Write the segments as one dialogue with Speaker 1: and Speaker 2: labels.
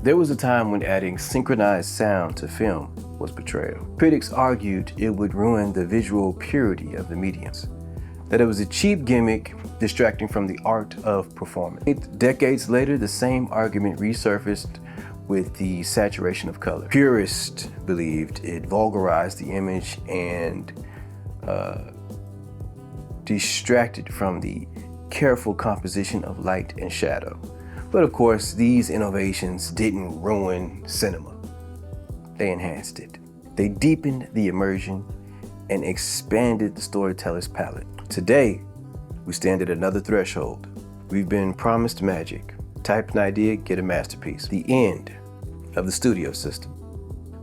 Speaker 1: There was a time when adding synchronized sound to film was betrayal. Critics argued it would ruin the visual purity of the mediums, that it was a cheap gimmick distracting from the art of performance. Decades later, the same argument resurfaced with the saturation of color. Purists believed it vulgarized the image and distracted from the careful composition of light and shadow. But of course, these innovations didn't ruin cinema. They enhanced it. They deepened the immersion and expanded the storyteller's palette. Today, we stand at another threshold. We've been promised magic. Type an idea, get a masterpiece. The end of the studio system.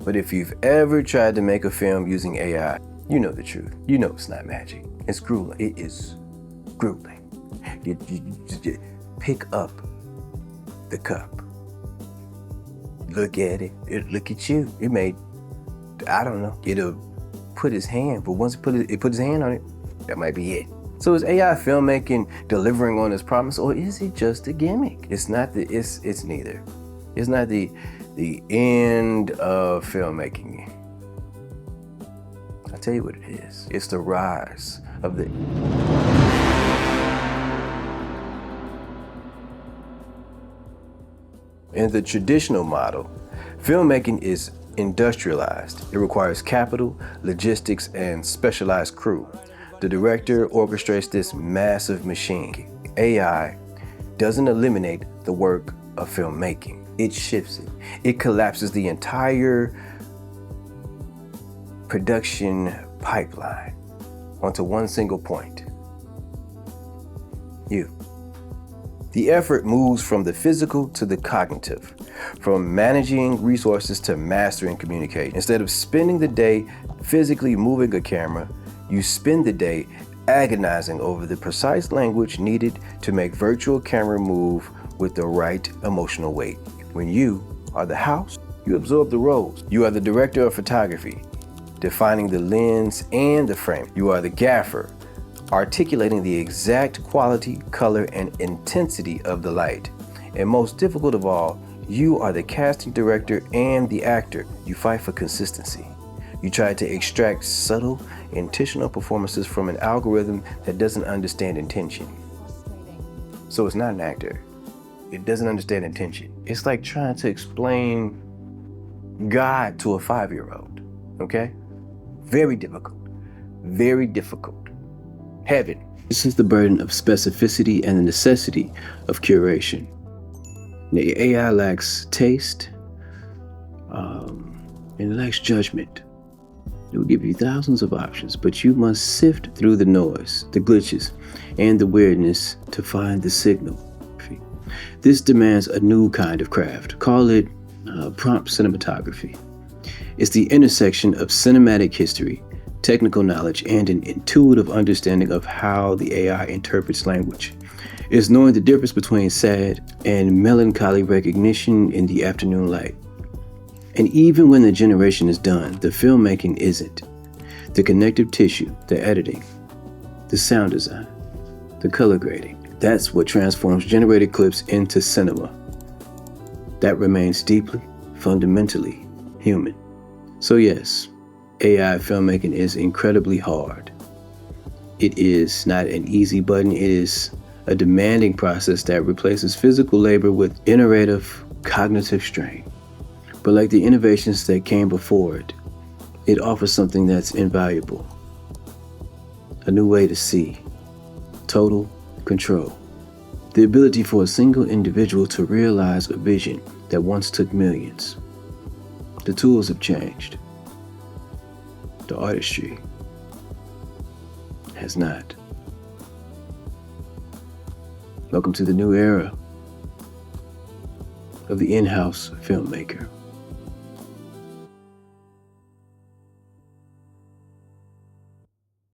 Speaker 1: But if you've ever tried to make a film using AI, you know the truth. You know it's not magic. It's grueling. It is grueling. You pick up the cup. Look at it. Look at you. It may, I don't know, it'll put his hand, but once it put his hand on it, that might be it. So is AI filmmaking delivering on its promise, or is it just a gimmick? It's neither. It's not the end of filmmaking. I'll tell you what it is. It's the rise of the In the traditional model, filmmaking is industrialized. It requires capital, logistics, and specialized crew. The director orchestrates this massive machine. AI doesn't eliminate the work of filmmaking. It shifts it. It collapses the entire production pipeline onto one single point: you. The effort moves from the physical to the cognitive, from managing resources to mastering communication. Instead of spending the day physically moving a camera, you spend the day agonizing over the precise language needed to make virtual camera move with the right emotional weight. When you are the house, you absorb the roles. You are the director of photography, defining the lens and the frame. You are the gaffer, articulating the exact quality, color, and intensity of the light. And most difficult of all, you are the casting director and the actor. You fight for consistency. You try to extract subtle, intentional performances from an algorithm that doesn't understand intention. So it's not an actor. It doesn't understand intention. It's like trying to explain God to a 5-year-old, okay? Very difficult, very difficult. Heaven. This is the burden of specificity and the necessity of curation. The AI lacks taste, and it lacks judgment. It will give you thousands of options, but you must sift through the noise, the glitches, and the weirdness to find the signal. This demands a new kind of craft. Call it prompt cinematography. It's the intersection of cinematic history, technical knowledge, and an intuitive understanding of how the AI interprets language. It's knowing the difference between sad and melancholy recognition in the afternoon light. And even when the generation is done, the filmmaking isn't. The connective tissue, the editing, the sound design, the color grading, that's what transforms generated clips into cinema. That remains deeply, fundamentally human. So yes, AI filmmaking is incredibly hard. It is not an easy button. It is a demanding process that replaces physical labor with iterative cognitive strain. But like the innovations that came before it, it offers something that's invaluable. A new way to see. Total control. The ability for a single individual to realize a vision that once took millions. The tools have changed. The artistry has not. Welcome to the new era of the in-house filmmaker.